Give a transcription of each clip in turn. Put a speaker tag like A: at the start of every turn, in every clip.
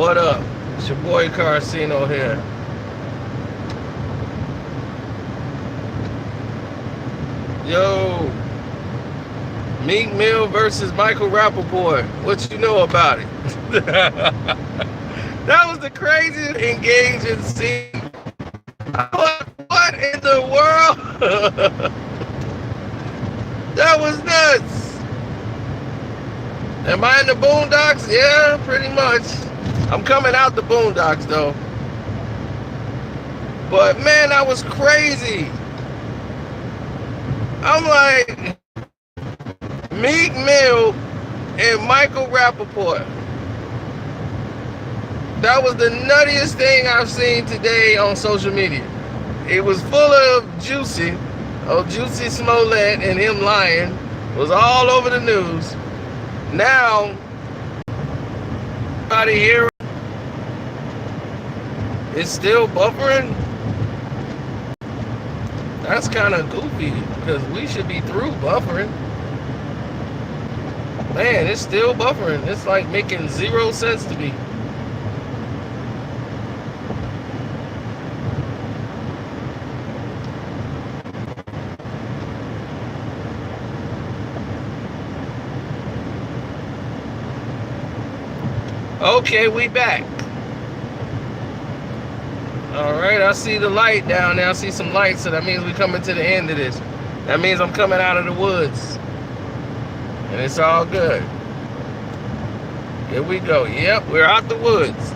A: What up? It's your boy Carcino here. Yo, Meek Mill versus Michael Rappaport. What you know about it? That was the craziest engaging scene. What in the world? That was nuts. Am I in the boondocks? Yeah, pretty much. I'm coming out the boondocks though. But man, that was crazy. I'm like, Meek Mill and Michael Rappaport. That was the nuttiest thing I've seen today on social media. It was full of Juicy Smollett and him lying. It was all over the news. Now, everybody here is still buffering. That's kind of goofy because we should be through buffering. Man, it's still buffering. It's like making 0 sense to me. Okay, we back. All right, I see the light down there. I see some lights, so that means we're coming to the end of this. That means I'm coming out of the woods. And it's all good. Here we go. Yep, we're out the woods.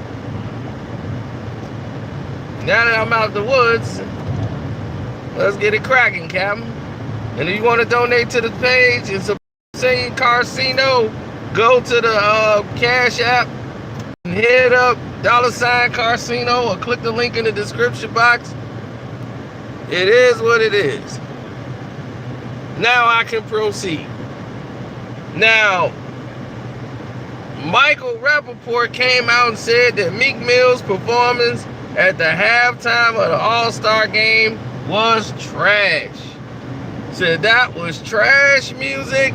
A: Now that I'm out the woods, let's get it cracking, Captain. And if you want to donate to the page, it's a saying Carcino, go to the Cash App and hit up $Carcino or click the link in the description box. It is what it is. Now I can proceed. Now, Michael Rappaport came out and said that Meek Mill's performance at the halftime of the All-Star game was trash. Said that was trash music.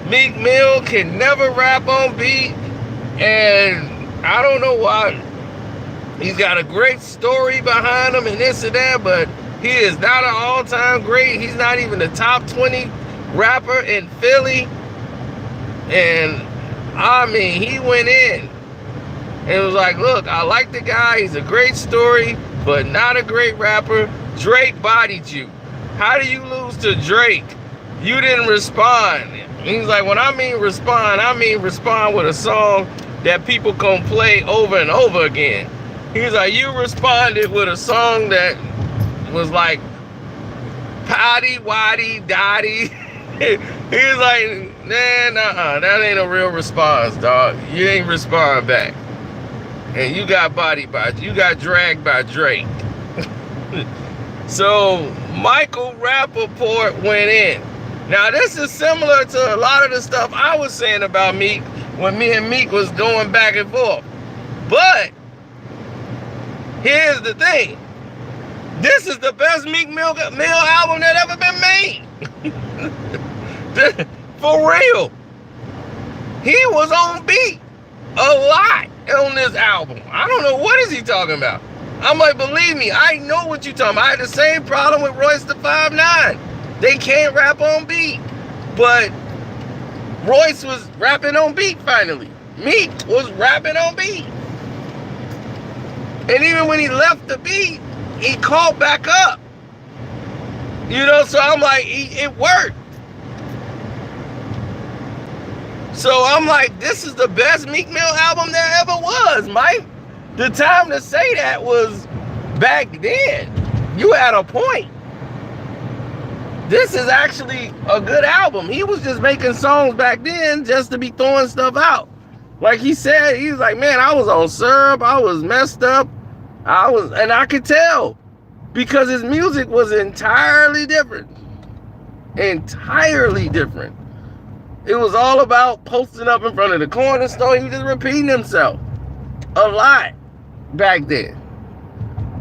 A: Meek Mill can never rap on beat. And I don't know why. He's got a great story behind him and this and that, but he is not an all-time great. He's not even the top 20 rapper in Philly. And I mean, he went in and was like, look, I like the guy. He's a great story, but not a great rapper. Drake bodied you. How do you lose to Drake? You didn't respond. He's like, when I mean respond with a song that people can play over and over again. He's like, you responded with a song that was like potty, waddy, dotty. He's like, nah, that ain't a real response, dog. You ain't respond back. And you got dragged by Drake. So Michael Rappaport went in. Now this is similar to a lot of the stuff I was saying about Meek when me and Meek was going back and forth. But here's the thing. This is the best Meek Mill album that ever been made. For real. He was on beat a lot on this album. I don't know what is he talking about. I'm like, believe me, I know what you're talking about. I had the same problem with Royce the 5'9". They can't rap on beat. But Royce was rapping on beat finally. Meek was rapping on beat. And even when he left the beat, he called back up. You know, so I'm like, it worked. So I'm like, this is the best Meek Mill album there ever was, Mike. The time to say that was back then. You had a point. This is actually a good album. He was just making songs back then just to be throwing stuff out. Like he said, he was like, man, I was on syrup. I was messed up. And I could tell because his music was entirely different. Entirely different. It was all about posting up in front of the corner store. He was just repeating himself a lot back then.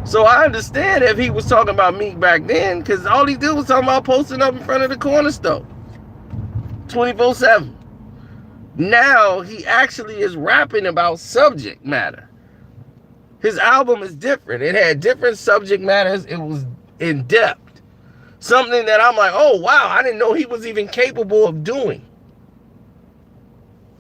A: So I understand if he was talking about Meek back then, because all he did was talking about posting up in front of the corner store 24/7. Now he actually is rapping about subject matter. His album is different. It had different subject matters. It was in depth. Something that I'm like, oh, wow, I didn't know he was even capable of doing.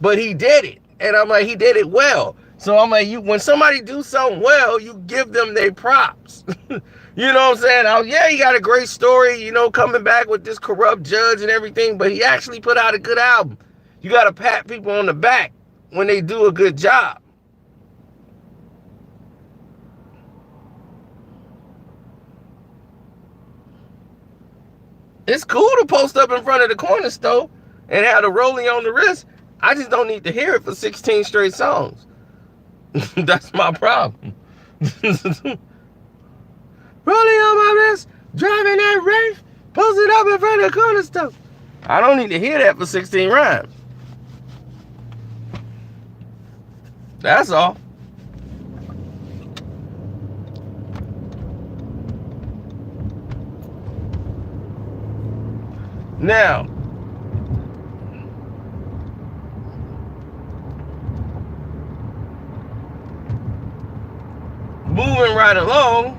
A: But he did it. And I'm like, he did it well. So I'm like, when somebody do something well, you give them their props. You know what I'm saying? Yeah, he got a great story, you know, coming back with this corrupt judge and everything, but he actually put out a good album. You got to pat people on the back when they do a good job. It's cool to post up in front of the corner store and have the rolling on the wrist. I just don't need to hear it for 16 straight songs. That's my problem. Rolling on my wrist, driving that Wraith, posted up in front of the corner store. I don't need to hear that for 16 rhymes. That's all. Now, moving right along,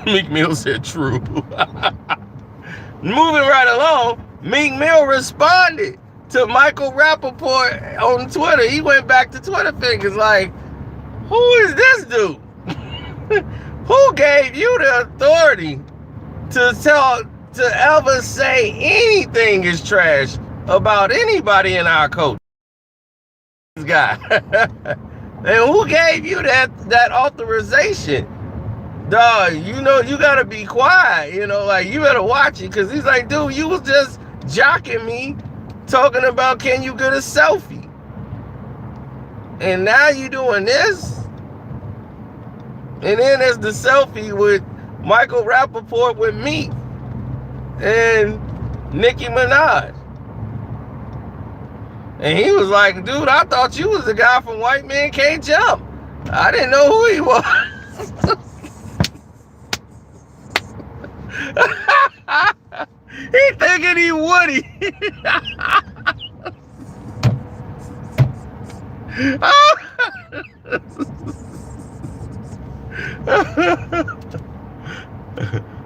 A: Meek Mill said true. Moving right along, Meek Mill responded to Michael Rappaport on Twitter. He went back to Twitter fingers like, who is this dude? Who gave you the authority to ever say anything is trash about anybody in our culture? This guy. And who gave you that authorization? Dog, you know, you gotta be quiet, you know, like, you better watch it, because he's like, dude, you was just jocking me, talking about, can you get a selfie? And now you doing this? And then there's the selfie with Michael Rappaport with Meek and Nicki Minaj. And he was like, dude, I thought you was the guy from White Man Can't Jump. I didn't know who he was. He thinking he Woody.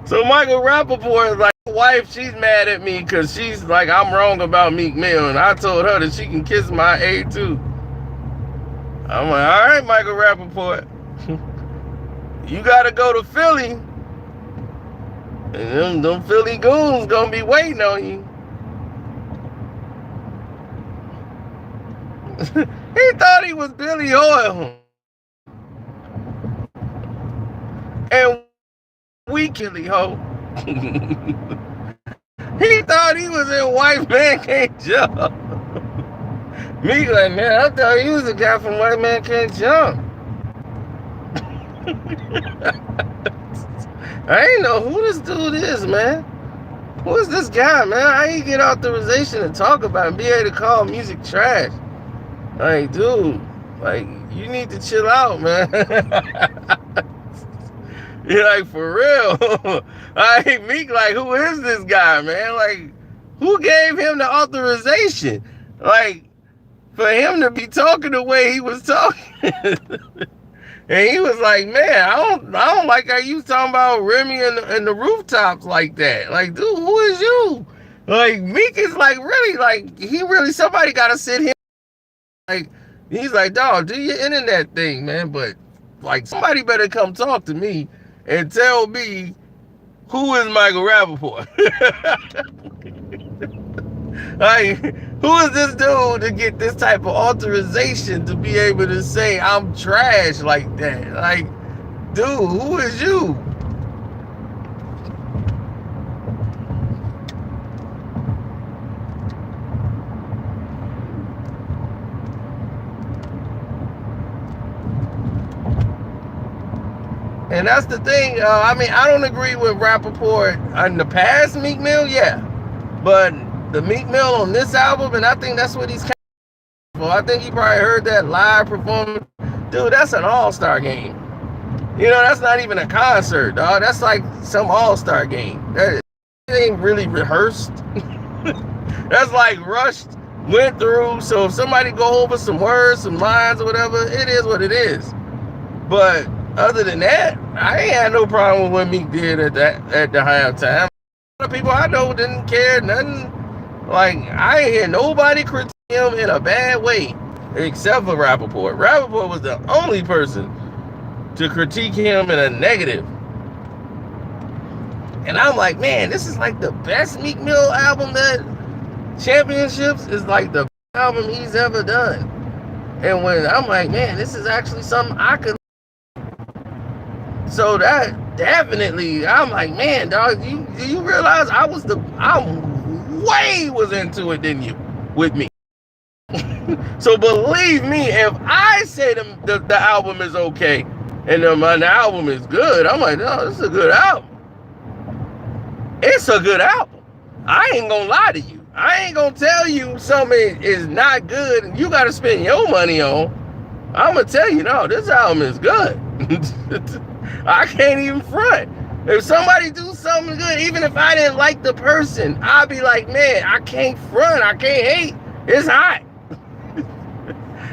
A: So Michael Rappaport is like, wife, she's mad at me because she's like, I'm wrong about Meek Mill, and I told her that she can kiss my A too. I'm like, all right, Michael Rappaport, you gotta go to Philly, and them Philly goons gonna be waiting on you. He thought he was Billy Hoyle. And weakly, ho. He thought he was in White Man Can't Jump. Me like, man, I thought he was the guy from White Man Can't Jump. I ain't know who this dude is, man. Who is this guy, man? How you get authorization to talk about and be able to call music trash? Like, dude, like, you need to chill out, man. You're like, for real. Like, Meek, like, who is this guy, man? Like, who gave him the authorization? Like, for him to be talking the way he was talking. And he was like, man, I don't like how you talking about Remy and the rooftops like that. Like, dude, who is you? Like, Meek is like, really, like, somebody got to sit here. Like, he's like, dog, do your internet thing, man. But, like, somebody better come talk to me and tell me who is Michael Rappaport. Like, who is this dude to get this type of authorization to be able to say I'm trash like that? Like, dude, who is you? And that's the thing. I mean, I don't agree with Rappaport in the past, Meek Mill, yeah. But the Meek Mill on this album, and I think that's what he's for. I think he probably heard that live performance. Dude, that's an all-star game. You know, that's not even a concert, dog. That's like some all-star game. That ain't really rehearsed. That's like rushed went through. So if somebody go over some words, some lines or whatever, it is what it is. But other than that, I ain't had no problem with what Meek did at the halftime. A lot of people I know didn't care nothing. Like, I ain't hear nobody critique him in a bad way except for Rappaport. Rappaport was the only person to critique him in a negative. And I'm like, man, this is like the best Meek Mill album. That Championships is like the best album he's ever done. And when I'm like, man, this is actually something I could. So that definitely, I'm like, man, dog, do you realize I was into it than you with me. So believe me, if I say the album is okay and the album is good, I'm like, no, this is a good album. It's a good album. I ain't gonna lie to you. I ain't gonna tell you something is not good and you gotta spend your money on. I'm gonna tell you, no, this album is good. I can't even front. If somebody do something good, even if I didn't like the person, I'd be like, man, I can't front, I can't hate. It's hot.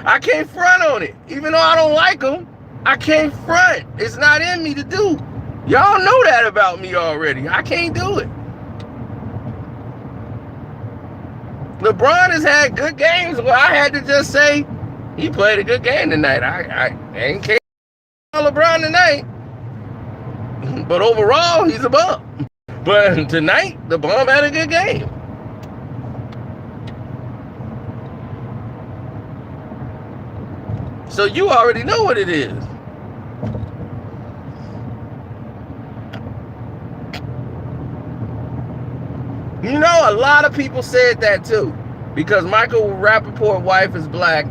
A: I can't front on it. Even though I don't like them, I can't front. It's not in me to do. Y'all know that about me already. I can't do it. LeBron has had good games. Well, I had to just say he played a good game tonight. I ain't care about LeBron tonight. But overall, he's a bum. But tonight, the bum had a good game. So you already know what it is. You know, a lot of people said that too. Because Michael Rappaport's wife is black.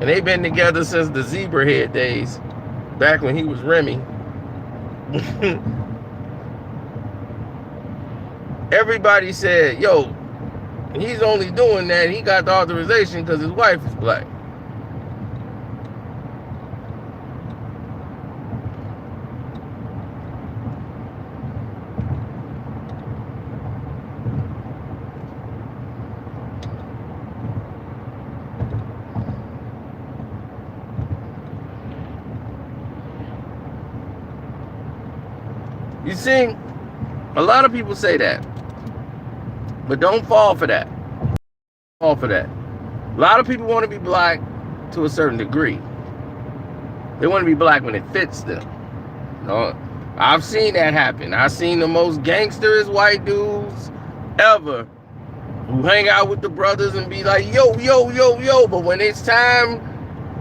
A: And they've been together since the Zebrahead days. Back when he was Remy. Everybody said, yo, he's only doing that. He got the authorization because his wife is black. You see, a lot of people say that, but don't fall for that. Fall for that. A lot of people want to be black to a certain degree. They want to be black when it fits them. You know, I've seen that happen. I've seen the most gangsterest white dudes ever who hang out with the brothers and be like, yo, yo, yo, yo. But when it's time,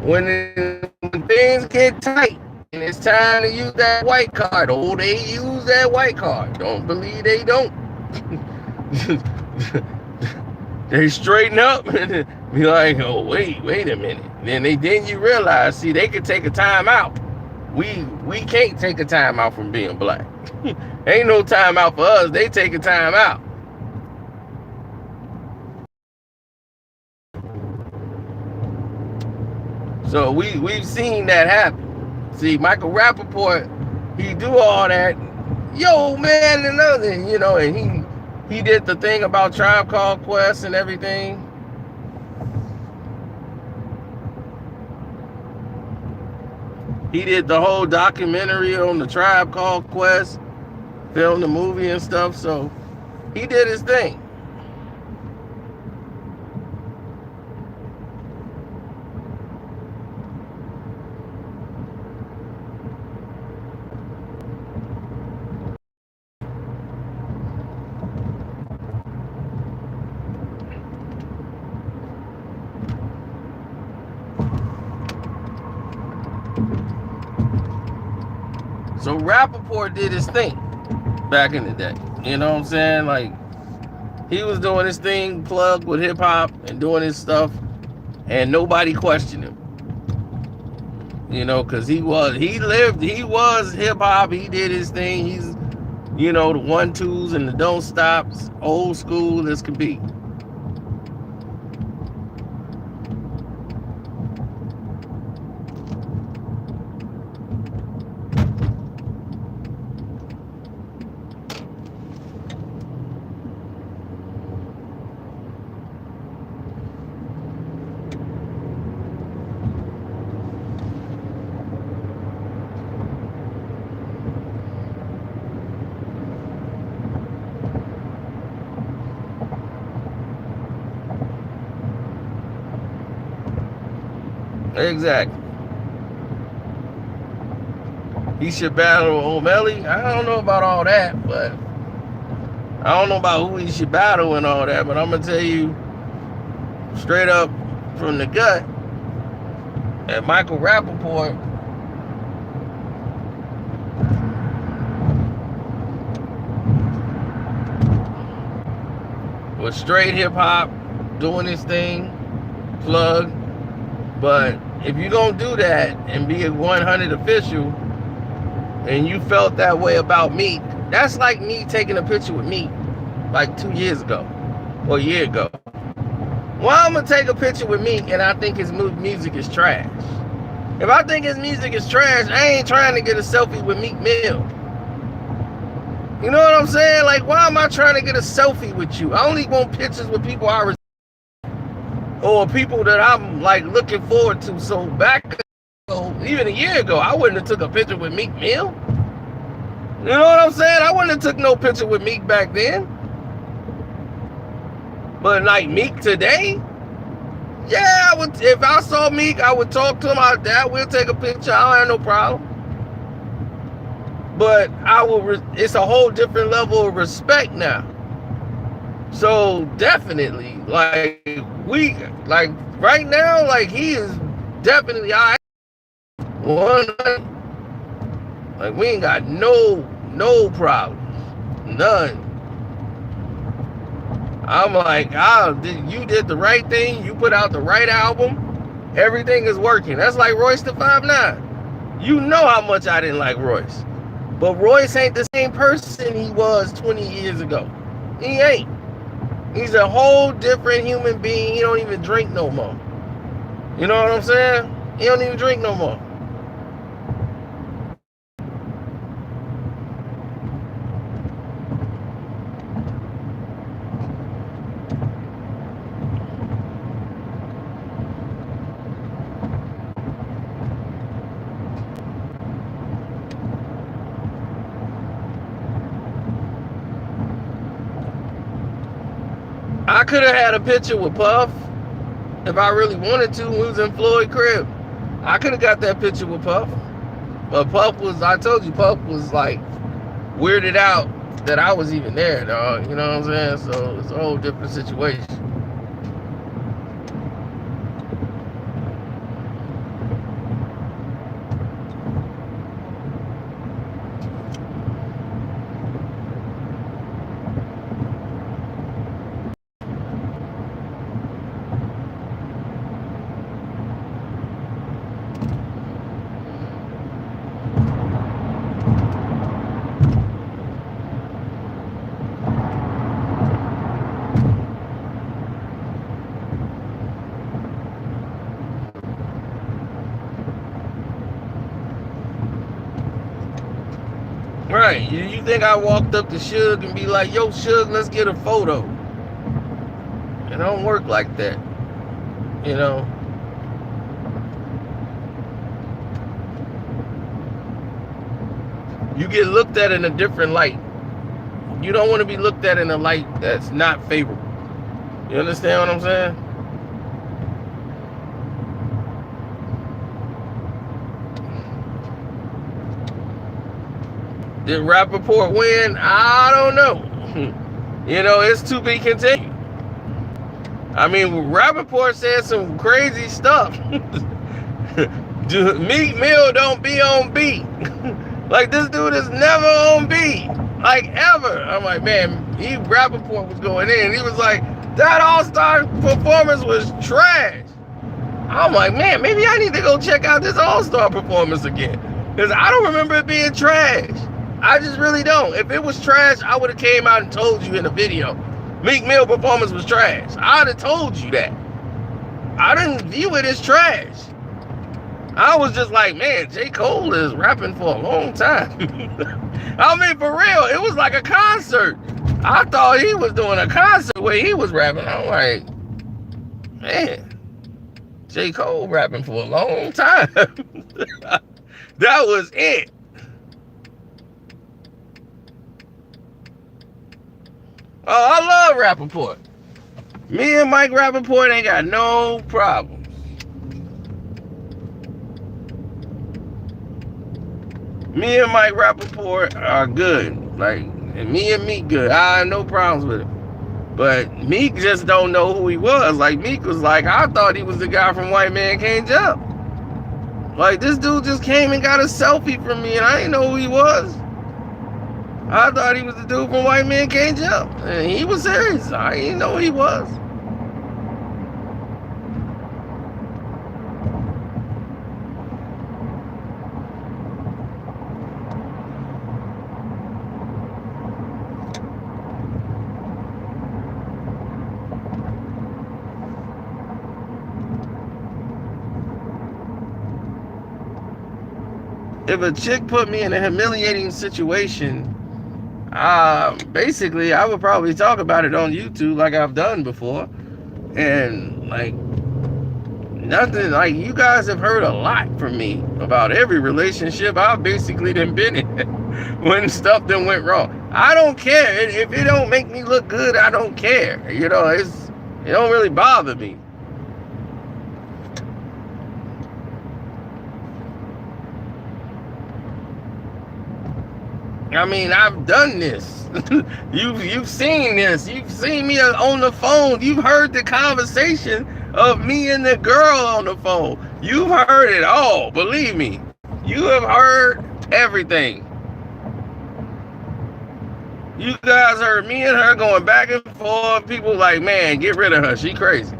A: when things get tight, and it's time to use that white card. Oh, they use that white card. Don't believe they don't. They straighten up and be like, oh, wait a minute. Then you realize, see, they could take a time out. We can't take a time out from being black. Ain't no time out for us. They take a time out. So we've seen that happen. See, Michael Rappaport, he do all that, yo, man, and nothing, you know, and he did the thing about Tribe Called Quest and everything. He did the whole documentary on the Tribe Called Quest, filmed the movie and stuff, so he did his thing. So Rappaport did his thing back in the day. You know what I'm saying? Like, he was doing his thing, plugged with hip hop and doing his stuff, and nobody questioned him. You know, because he was hip hop. He did his thing. He's, you know, the 1-2s and the don't stops, old school as could be. Exactly. He should battle O'Malley. I don't know about all that, but I don't know about who he should battle and all that, but I'm going to tell you straight up from the gut that Michael Rappaport was straight hip hop, doing his thing, plug. But if you're going to do that and be a 100 official and you felt that way about Meek, that's like me taking a picture with Meek like 2 years ago or a year ago. Well, I'm going to take a picture with Meek and I think his music is trash. If I think his music is trash, I ain't trying to get a selfie with Meek Mill. You know what I'm saying? Like, why am I trying to get a selfie with you? I only want pictures with people I respect or people that I'm like looking forward to. So back, even a year ago, I wouldn't have took a picture with Meek Mill. You know what I'm saying? I wouldn't have took no picture with Meek back then. But like Meek today, yeah, I would. If I saw Meek, I would talk to him. I will take a picture. I don't have no problem. But I will. It's a whole different level of respect now. So definitely, like right now, like he is definitely one. Like we ain't got no problems, none. I'm like, you did the right thing. You put out the right album. Everything is working. That's like Royce the 5'9". You know how much I didn't like Royce. But Royce ain't the same person he was 20 years ago. He ain't. He's a whole different human being. He don't even drink no more. You know what I'm saying? He don't even drink no more. I could have had a picture with Puff if I really wanted to. We was in Floyd crib. I could have got that picture with Puff. But Puff was, I told you, Puff was like weirded out that I was even there, dog. You know what I'm saying? So it's a whole different situation. Right, you think I walked up to Suge and be like, yo, Suge, let's get a photo. It don't work like that, you know. You get looked at in a different light. You don't want to be looked at in a light that's not favorable. You understand what I'm saying? Did Rappaport win? I don't know. You know, it's to be continued. I mean, Rappaport said some crazy stuff. Meek Mill don't be on beat. Like, this dude is never on beat. Like, ever. I'm like, man, Rappaport was going in. He was like, that All-Star performance was trash. I'm like, man, maybe I need to go check out this All-Star performance again. Because I don't remember it being trash. I just really don't. If it was trash, I would have came out and told you in the video. Meek Mill performance was trash. I'd have told you that. I didn't view it as trash. I was just like, man, J. Cole is rapping for a long time. I mean, for real, it was like a concert. I thought he was doing a concert where he was rapping. I'm like, man, J. Cole rapping for a long time. That was it. Oh, I love Rappaport. Me and Mike Rappaport ain't got no problems. Me and Mike Rappaport are good. Like, and me and Meek good. I have no problems with it. But Meek just don't know who he was. Like, Meek was like, I thought he was the guy from White Man Can't Jump. Like, this dude just came and got a selfie from me, and I didn't know who he was. I thought he was the dude from White Man Can't Jump. And he was serious. I didn't know who he was. If a chick put me in a humiliating situation, basically I would probably talk about it on YouTube like I've done before. And like nothing, like you guys have heard a lot from me about every relationship I've basically been in when stuff done went wrong. I don't care. If it don't make me look good, I don't care. You know, it don't really bother me. I mean, I've done this. You've seen this. You've seen me on the phone. You've heard the conversation of me and the girl on the phone. You've heard it all. Believe me. You have heard everything. You guys heard me and her going back and forth. People like, man, get rid of her. She crazy.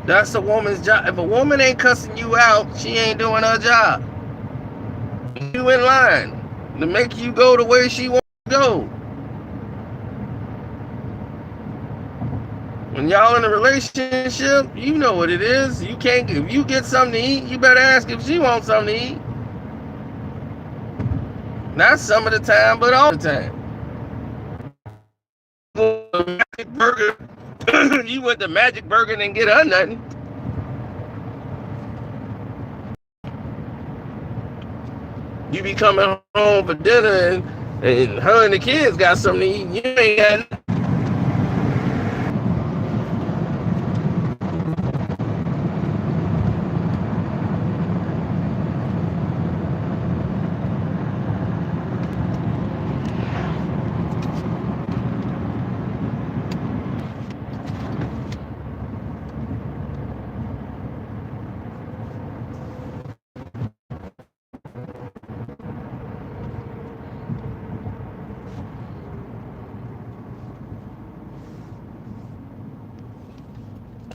A: That's a woman's job. If a woman ain't cussing you out, she ain't doing her job. You in line to make you go the way she wants to go. When y'all in a relationship, you know what it is. You can't. If you get something to eat, you better ask if she wants something to eat. Not some of the time, but all the time. Magic Burger. You went to Magic Burger and didn't get her nothing. You be coming home for dinner and her and the kids got something to eat. You ain't got nothing.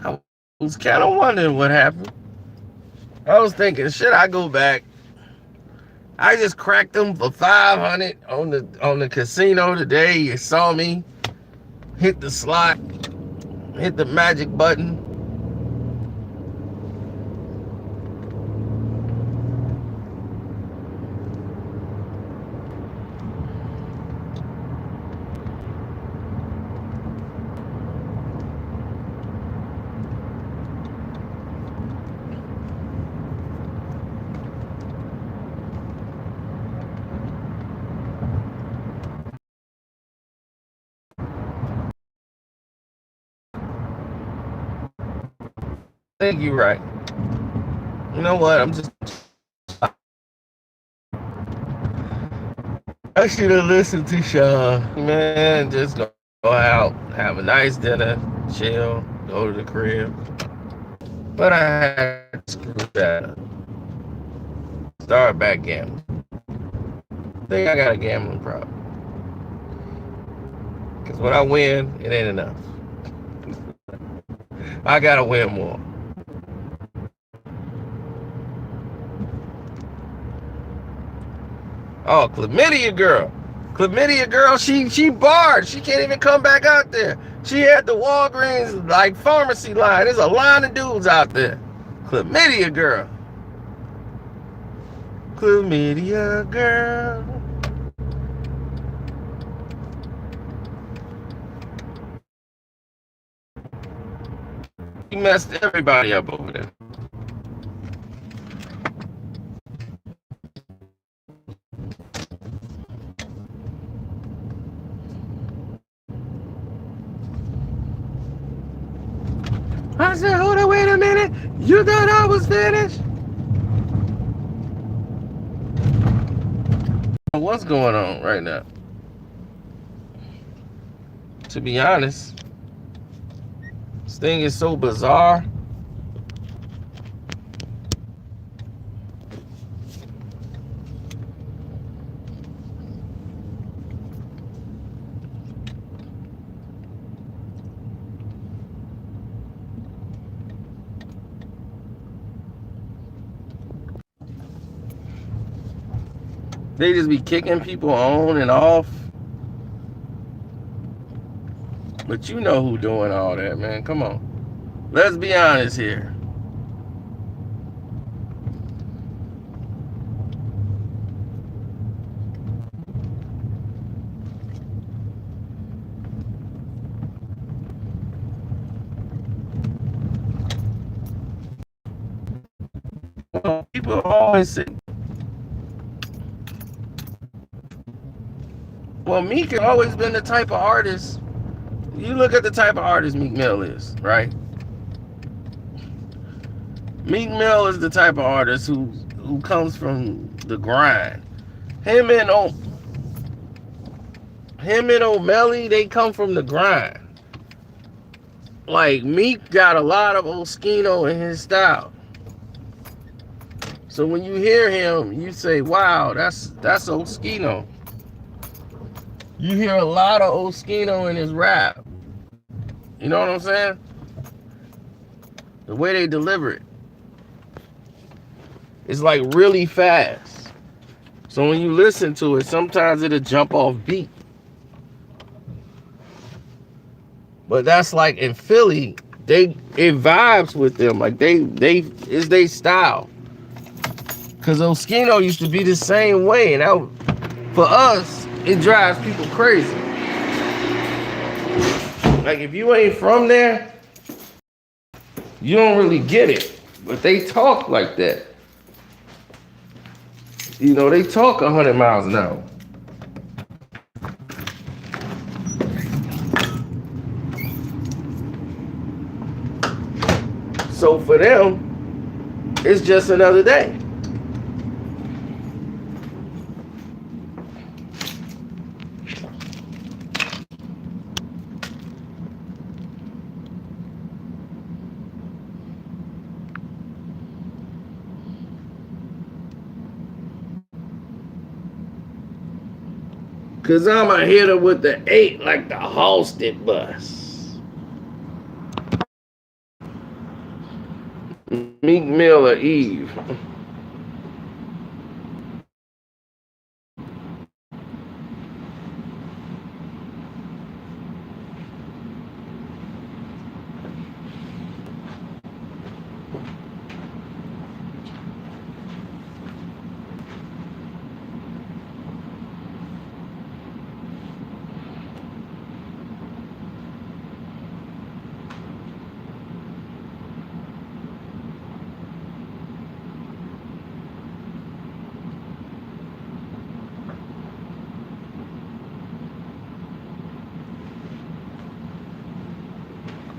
A: I was kind of wondering what happened. I was thinking, should I go back? I just cracked them for 500 on the casino today. You saw me hit the slot, hit the magic button. I think you're right. You know what? I should have listened to Shaw. Man, just go out, have a nice dinner, chill, go to the crib. But I had to screw that up. Start back gambling. I think I got a gambling problem. Because when I win, it ain't enough. I gotta win more. Oh, chlamydia girl, she barred. She can't even come back out there. She had the Walgreens like pharmacy line. There's a line of dudes out there. Chlamydia girl. Chlamydia girl. messed everybody up over there. I said, hold on, wait a minute. You thought I was finished? What's going on right now? To be honest, this thing is so bizarre. They just be kicking people on and off. But you know who doing all that, man. Come on. Let's be honest here. Well, people always say, well, Meek has always been the type of artist. You look at the type of artist Meek Mill is, right? Meek Mill is the type of artist who comes from the grind. Him and O'Malley, they come from the grind. Like, Meek got a lot of Oskino in his style. So when you hear him, you say, wow, that's Oskino. You hear a lot of Oskino in his rap. You know what I'm saying? The way they deliver it. It's like really fast. So when you listen to it, sometimes it'll jump off beat. But that's like in Philly, it vibes with them. Like it's their style. Cause Oskino used to be the same way. And for us, it drives people crazy. Like if you ain't from there, you don't really get it. But they talk like that. You know, they talk 100 miles an hour. So for them, it's just another day. Cause I'ma hit her with the 8 like the Halsted bus. Meek Mill or Eve.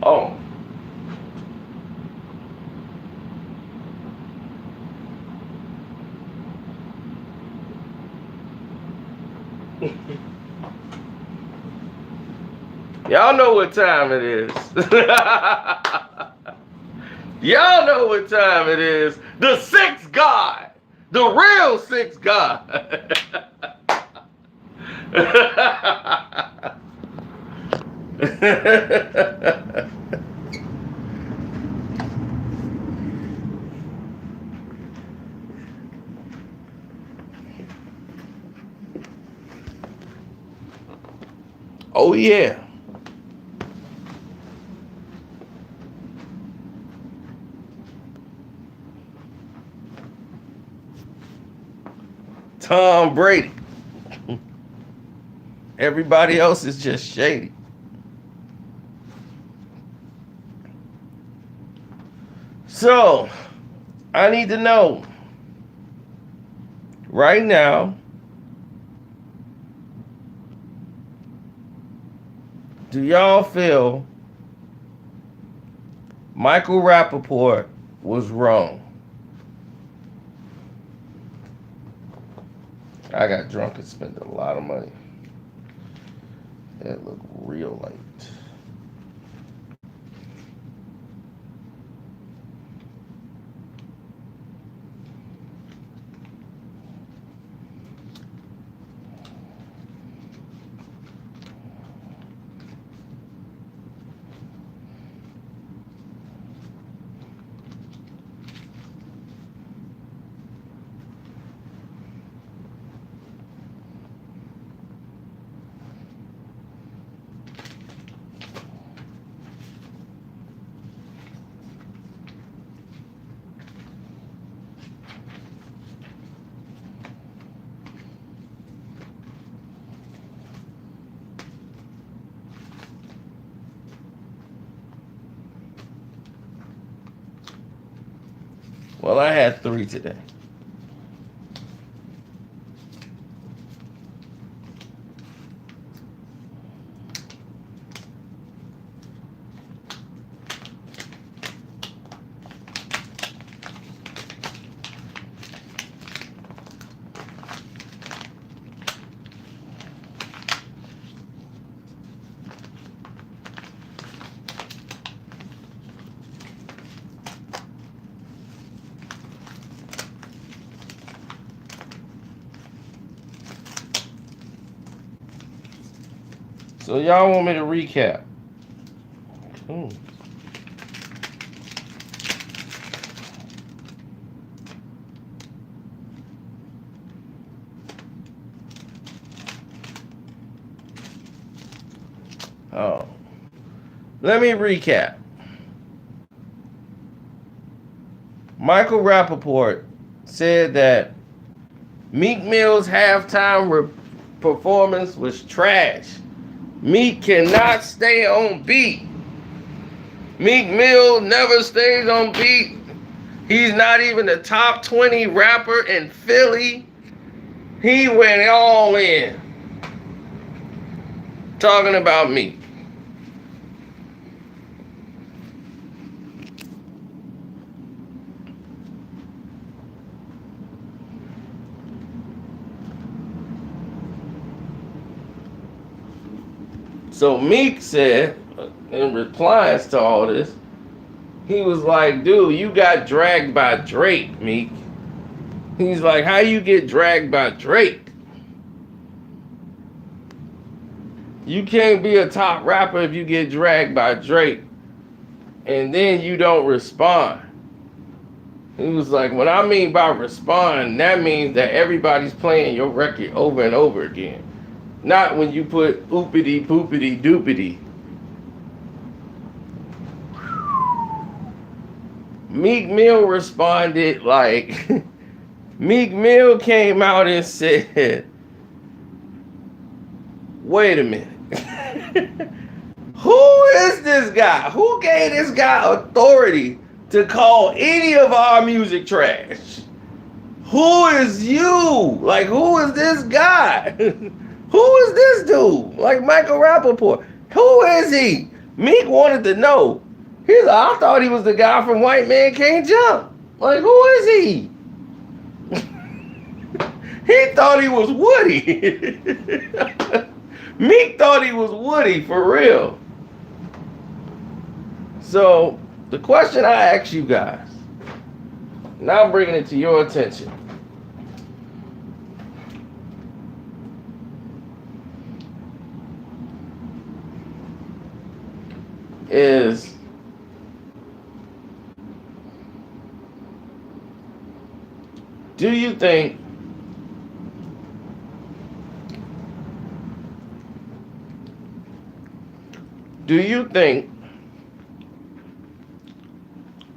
A: Oh. Y'all know what time it is. Y'all know what time it is. The sixth God. The real sixth God. Oh yeah. Tom Brady. Everybody else is just shady. So, I need to know right now, do y'all feel Michael Rappaport was wrong? I got drunk and spent a lot of money. That looked real light. Well, I had 3 today. So y'all want me to recap? Oh. Let me recap. Michael Rappaport said that Meek Mill's halftime performance was trash. Meek cannot stay on beat. Meek Mill never stays on beat. He's not even a top 20 rapper in Philly. He went all in talking about Meek. So Meek said, in replies to all this, he was like, dude, you got dragged by Drake, Meek. He's like, how you get dragged by Drake? You can't be a top rapper if you get dragged by Drake and then you don't respond. He was like, what I mean by respond, that means that everybody's playing your record over and over again. Not when you put oopity poopity doopity. Meek Mill responded like, Meek Mill came out and said, wait a minute. Who is this guy? Who gave this guy authority to call any of our music trash? Who is you? Like, who is this guy? Who is this dude? Like Michael Rappaport. Who is he? Meek wanted to know. He's like, I thought he was the guy from White Man Can't Jump. Like, who is he? He thought he was Woody. Meek thought he was Woody, for real. So, the question I ask you guys, now I'm bringing it to your attention. Is do you think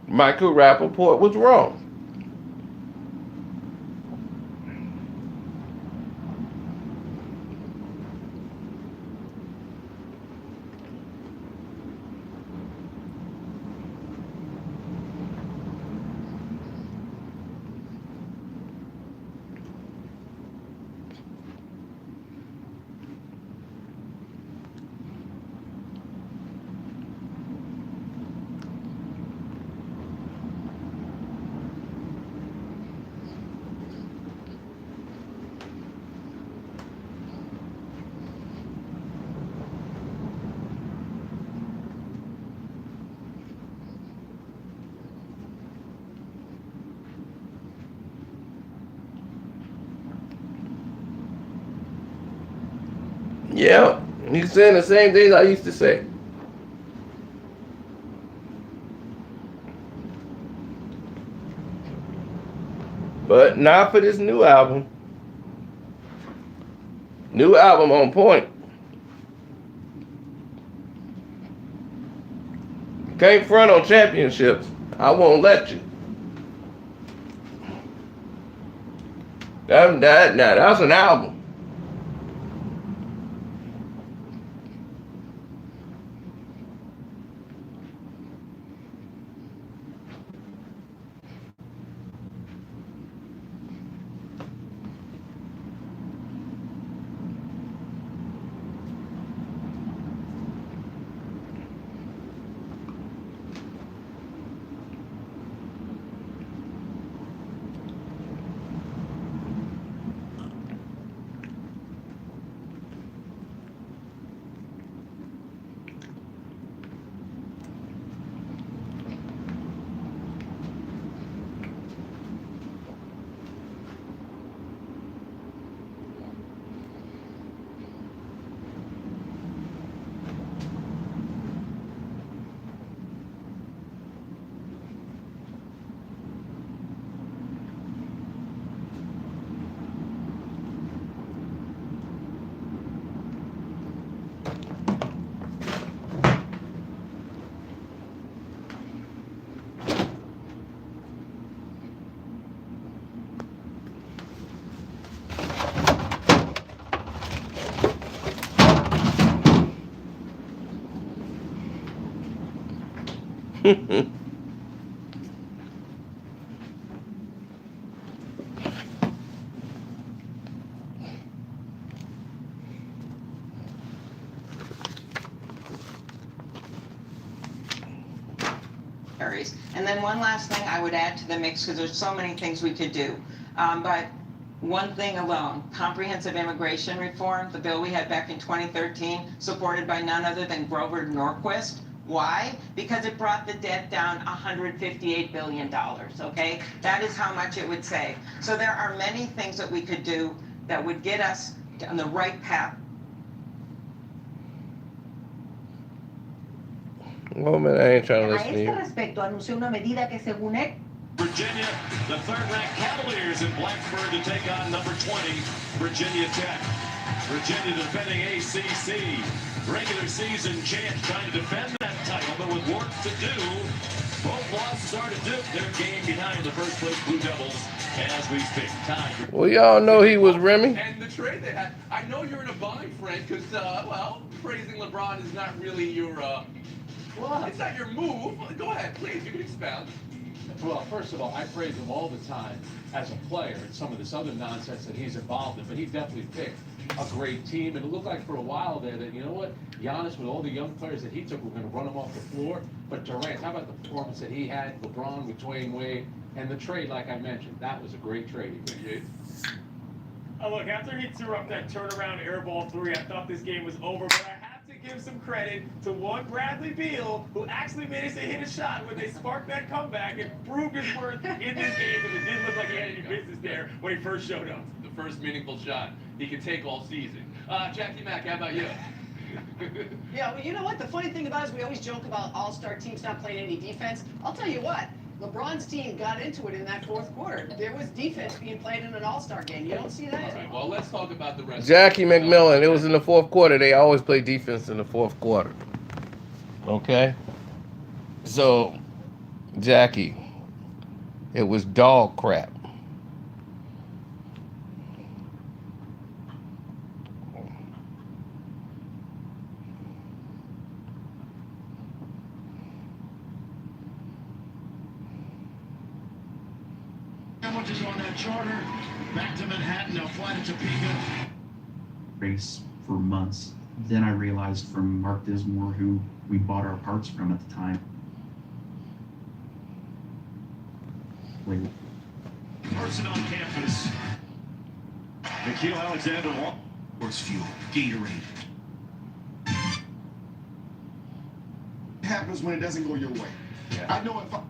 A: Michael Rappaport was wrong? Yeah, he's saying the same things I used to say. But not for this new album. New album on point. Can't front on championships. I won't let you. That's an album.
B: And then one last thing I would add to the mix, because there's so many things we could do. But one thing alone, comprehensive immigration reform, the bill we had back in 2013, supported by none other than Grover Norquist. Why? Because it brought the debt down $158 billion, okay? That is how much it would save. So there are many things that we could do that would get us on the right path.
A: Woman, I ain't trying to listen to
C: A
A: you.
C: este respecto, anunció una medida que según él...
D: Virginia, the third-ranked Cavaliers in Blacksburg to take on number 20, Virginia Tech. Virginia defending ACC. Regular season champs trying to defend that title, but with work to do. Both losses are to Duke. Their game behind the first-place Blue Devils as we speak. Time.
A: Well, y'all know he was Remy.
E: And the trade they had. I know you're in a bind, Frank, because, well, praising LeBron is not really your, well, it's not your move. Go ahead, please. You can expound.
F: Well, first of all, I praise him all the time as a player and some of this other nonsense that he's involved in, but he definitely picked a great team. And it looked like for a while there that, you know what, Giannis, with all the young players that he took, were going to run him off the floor. But Durant, how about the performance that he had, LeBron with Dwayne Wade, and the trade, like I mentioned, that was a great trade.
G: Look, after he threw up that turnaround airball three, I thought this game was over, but I have to give some credit to one Bradley Beal, who actually managed to hit a shot when they sparked that comeback and proved his worth in this game, because it didn't look like he had any business there when he first showed up.
E: The first meaningful shot he could take all season. Jackie Mack, how about you?
H: Yeah, well, you know what? The funny thing about it is we always joke about all-star teams not playing any defense. I'll tell you what. LeBron's team got into it in that fourth quarter. There was defense being played in an all-star game. You don't see that?
E: All right, well, let's talk about the rest.
A: Jackie McMillan, it was in the fourth quarter. They always play defense in the fourth quarter. Okay? So, Jackie, it was dog crap.
D: Sandwiches on that charter, back to Manhattan, now fly to Topeka.
I: Race for months. Then I realized from Mark Dismore, who we bought our parts from at the time.
D: Person on campus. Nikhil Alexander, Force Fuel, Gatorade.
J: What happens when it doesn't go your way?
D: Yeah.
J: I know if I...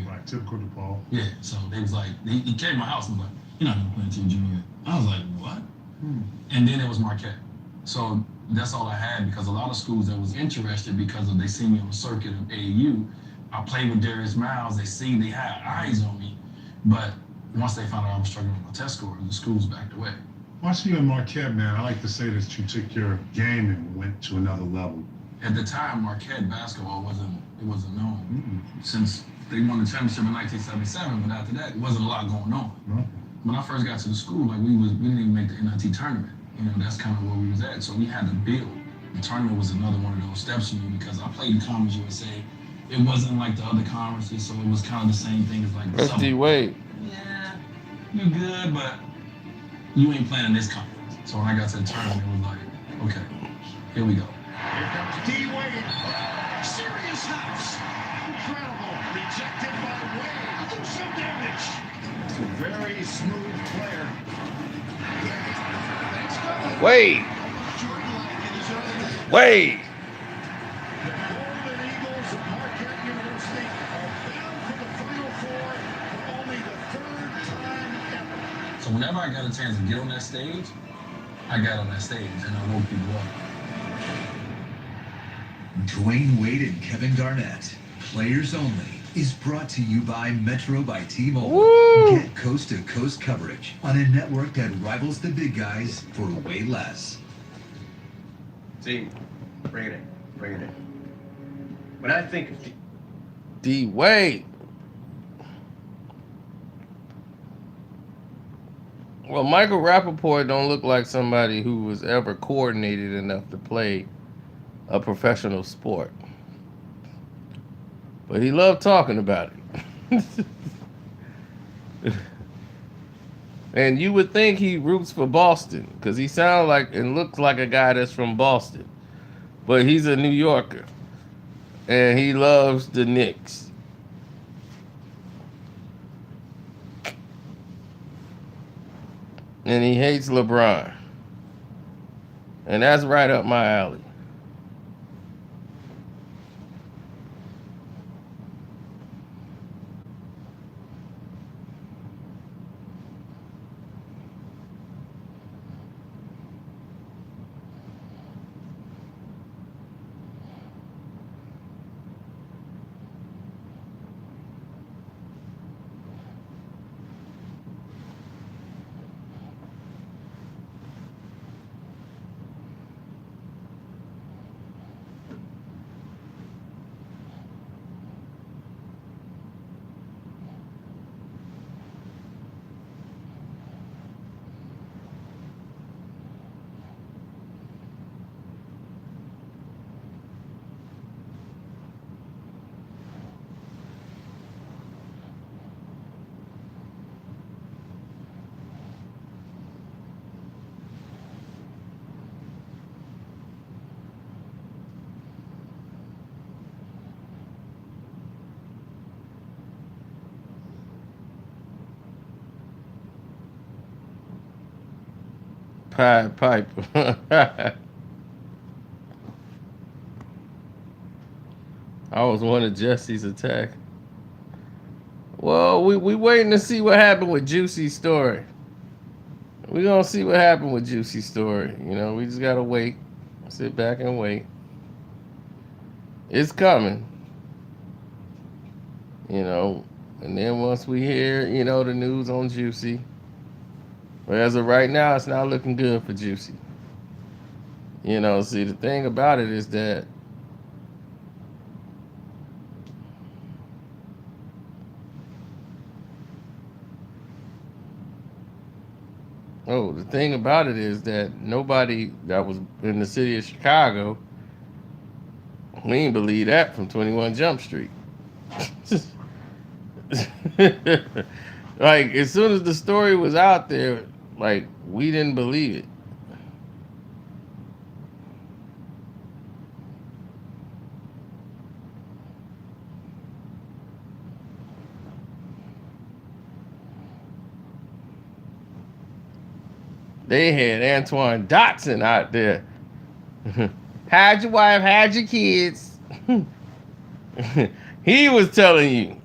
K: Like typical DePaul.
L: Yeah, so they was like, he came to my house and was like, you're not gonna play Team Junior. I was like, what? And then it was Marquette. So that's all I had, because a lot of schools that was interested, because of they see me on the circuit of AAU, I played with Darius Miles, they had eyes on me. But once they found out I was struggling with my test scores, the schools backed away.
K: Watching you in Marquette, man, I like to say that you took your game and went to another level.
L: At the time, Marquette basketball wasn't known. Since they won the championship in 1977, but after that, it wasn't a lot going on. When I first got to the school, like we didn't even make the NIT tournament. You know, that's kind of where we was at. So we had to build. The tournament was another one of those steps for me, because I played in Conference USA. It wasn't like the other conferences, so it was kind of the same thing as like the
A: That's D-Wade.
L: Yeah, you good, but you ain't playing in this conference. So when I got to the tournament, it was like, okay, here we go.
D: Here comes D-Wade. Serious house. Incredible. Rejected by Wade. Do some damage. It's a very smooth player.
A: Wade. Wade.
D: The Golden Eagles of Marquette University are bound for the Final Four for only the third time ever.
L: So whenever I got a chance to get on that stage, I got on that stage and I woke people up.
M: Dwayne Wade and Kevin Garnett, Players Only, is brought to you by Metro by T-Mobile.
A: Woo!
M: Get coast-to-coast coverage on a network that rivals the big guys for way less.
N: Team, bring it in. Bring it in. When I think of
A: D-Wade. Well, Michael Rappaport don't look like somebody who was ever coordinated enough to play a professional sport. But he loved talking about it. And you would think he roots for Boston, because he sounds like and looks like a guy that's from Boston. But he's a New Yorker. And he loves the Knicks. And he hates LeBron. And that's right up my alley. Pied Piper. I was one of Jesse's attack. Well, we waiting to see what happened with Juicy's story. We gonna see what happened with Juicy's story. You know, we just gotta wait. Sit back and wait. It's coming. You know, and then once we hear, you know, the news on Juicy. But as of right now, it's not looking good for Juicy. You know, see, the thing about it is that the thing about it is that nobody that was in the city of Chicago, we didn't believe that from 21 Jump Street. Like, as soon as the story was out there, like, we didn't believe it. They had Antoine Dotson out there. Hide your wife, hide your kids. He was telling you.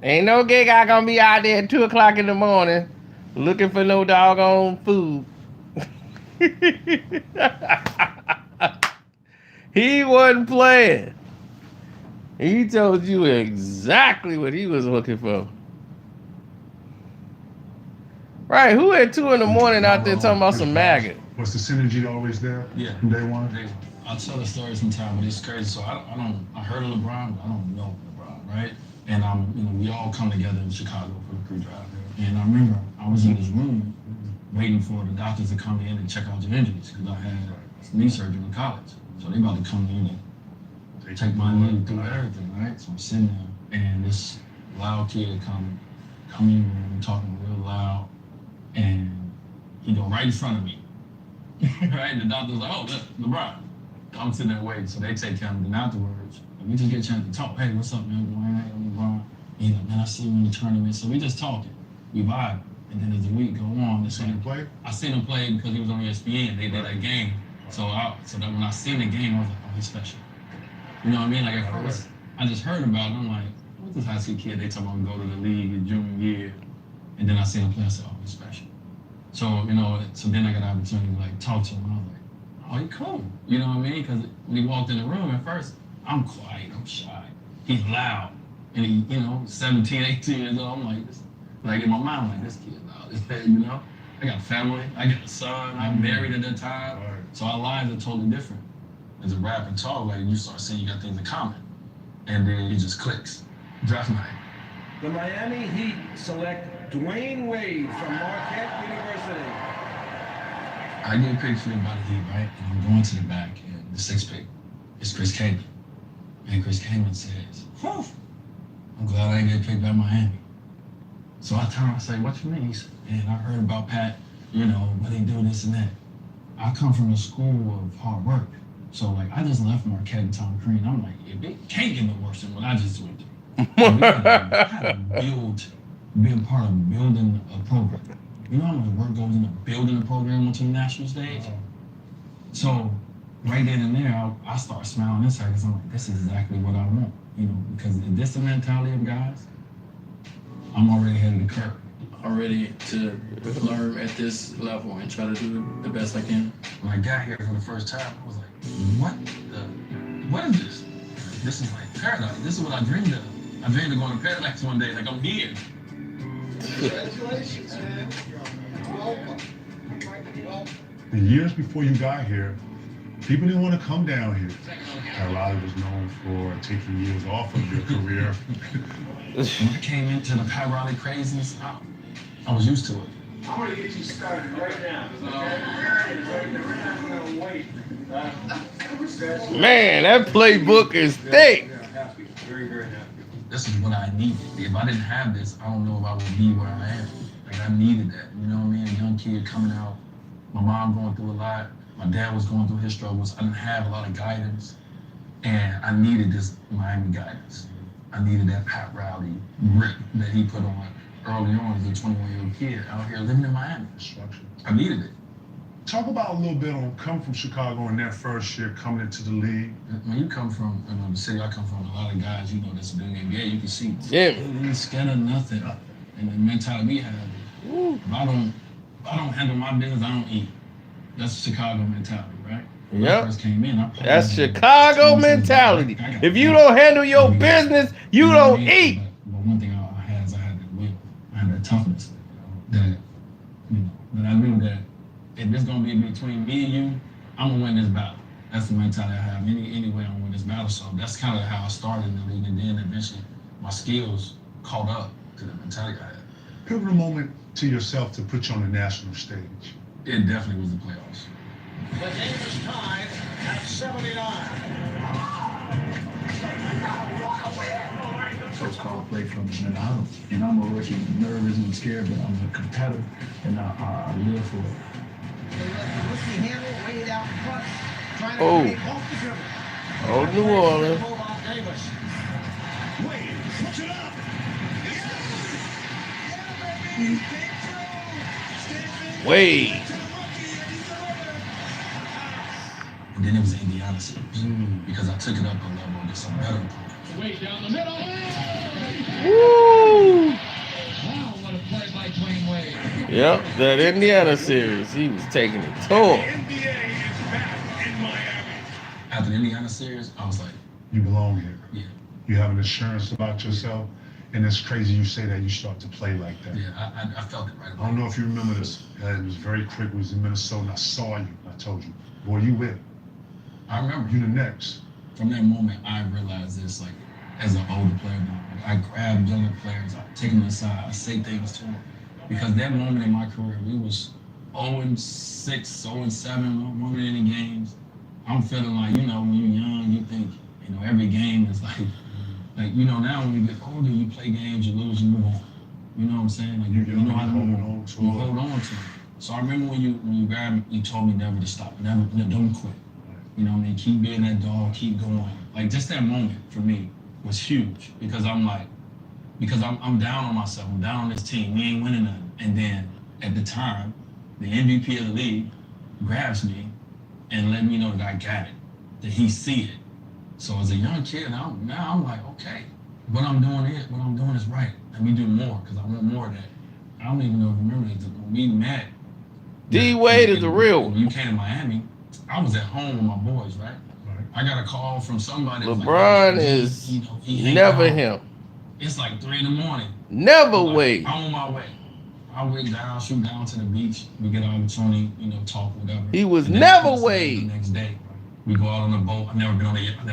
A: Ain't no gay guy gonna be out there at 2 o'clock in the morning looking for no doggone food. He wasn't playing. He told you exactly what he was looking for. Right, who at 2 in the morning out there talking about some maggot?
K: Was the synergy always there?
L: Yeah.
K: From day one?
L: I'll tell the story sometime, but it's crazy. So I heard of LeBron, but I don't know LeBron, right? And we all come together in Chicago for the crew drive. And I remember I was in this room waiting for the doctors to come in and check out your injuries because I had knee surgery in college. So they about to come in and check my knee through everything, right? So I'm sitting there, and this loud kid come in the room talking real loud, and he go right in front of me. Right? And the doctor's like, oh, look, LeBron. I'm sitting there waiting, so they take him, and afterwards, we just get a chance to talk. Hey, what's up, man? Hey, LeBron. And he's like, man, I see you in the tournament. So we just talking. We vibe. And then as the week go on,
K: Seen him play?
L: I seen him play because he was on ESPN. They did that game. So that when I seen the game, I was like, oh, he's special. You know what I mean? Like at first, I just heard about it. I'm like, what's this high school kid? They talking about go to the league in junior year. And then I seen him play. I said, oh, he's special. So, so then I got the opportunity to like talk to him. And I was like, oh, he cool. You know what I mean? Because when he walked in the room at first, I'm quiet, I'm shy. He's loud. And he, 17, 18 years old. I'm like in my mind, I'm like, this kid loud. I got a family, I got a son, I'm married at that time. Right. So our lives are totally different. As a rap and talk, like you start seeing you got things in common. And then it just clicks. Draft night.
O: The Miami Heat select Dwayne Wade from Marquette University.
L: I get picked for by the Heat, right? And I'm going to the back, and the 6th pick is Chris Kaman. And Chris Kaman says, whew, I'm glad I didn't get picked by Miami. So I turn around and say, what you mean? He said, man, I heard about Pat, what they do, this and that. I come from a school of hard work. So, I just left Marquette and Tom Crean. I'm like, it can't get no worse than what I just went through. We gotta being part of building a program. You know how much work goes into building a program onto the national stage? So, right then and there, I start smiling inside because I'm like, this is exactly what I want. Because if this is the mentality of guys, I'm already ahead of the curve.
P: I'm ready to learn at this level and try to do the best I can.
L: When I got here for the first time, I was like, what is this? This is like paradise. This is what I dreamed of. I dreamed of going to paradise one day, like I'm here.
J: Congratulations, man. Welcome.
K: The years before you got here, people didn't want to come down here. Pat Riley was known for taking years off of your career.
L: When I came into the Pat Riley craziness, I was used to it.
O: I'm going to get you started right now.
A: Man, that playbook is thick.
O: Very, very happy.
L: This is what I needed. If I didn't have this, I don't know if I would be where I am. I needed that. You know what I mean? A young kid coming out, my mom going through a lot, my dad was going through his struggles. I didn't have a lot of guidance, and I needed this Miami guidance. I needed that Pat Riley grip that he put on early on as a 21-year-old kid out here living in Miami. I needed it.
K: Talk about a little bit on coming from Chicago in that first year, coming into the league.
L: When you come from the city I come from, a lot of guys, that's been in the NBA, you can see
A: they
L: ain't scared of nothing. And the mentality we have, if I don't handle my business, I don't eat. That's Chicago mentality, right? When I first came in,
A: that's Chicago mentality. If you don't handle your business, you don't eat.
L: But one thing I had is I had that will. I had that toughness that I knew that if it's gonna be between me and you, I'm gonna win this battle. That's the mentality I have. Any way I'm gonna win this battle. So that's kind of how I started in the league, and then eventually my skills caught up to the mentality I had.
K: Pivotal moment to yourself to put you on the national stage.
L: It definitely was the playoffs.
O: The game is tied at 79.
Q: First call play from me, and I'm a rookie, nervous and scared, but I'm a competitor, and I live for it.
A: Oh, New Orleans. Wade.
L: And then it was the Indiana series because I took it up a level against some better opponents.
O: Way down the middle.
A: Woo!
O: Wow, what a play by Dwayne Wade.
A: Yep, that Indiana series, he was taking it to him.
L: After the Indiana series, I was like,
K: you belong here.
L: yeah,
K: You have an assurance about yourself, and it's crazy you say that you start to play like that.
L: yeah, I felt it right away.
K: I don't know if you remember this. It was very quick. It was in Minnesota, and I saw you. I told you, boy, you it.
L: I remember.
K: You the next.
L: From that moment, I realized this, like, as an older player now. Like, I grab younger players, I take them aside, I say things to them. Because that moment in my career, we was 0-6, 0-7, winning any games. I'm feeling like, you know, when you're young, you think, you know, every game is like, you know, now when you get older, you play games, you lose, you move on. You know what I'm saying? Like, you know how to move on. You hold on to it. So I remember when you grabbed me, you told me never to stop, never, don't quit. You know what I mean? Keep being that dog, keep going. Like, just that moment for me was huge because I'm like, I'm down on myself. I'm down on this team. We ain't winning nothing. And then at the time, the MVP of the league grabs me and let me know that I got it, that he see it. So as a young kid, now I'm like, okay, what I'm doing is right. Let me do more because I want more of that. I don't even know if you remember that when we met.
A: D-Wade is the real one.
L: When you came to Miami, I was at home with my boys, right? I got a call from somebody.
A: LeBron is never him.
L: It's like 3 in the morning.
A: Never Wade.
L: I'm on my way. I went down, shoot down to the beach. We get an opportunity, you know, talk, whatever.
A: He was never Wade.
L: The next day, we go out on the boat. I've never been on a yacht.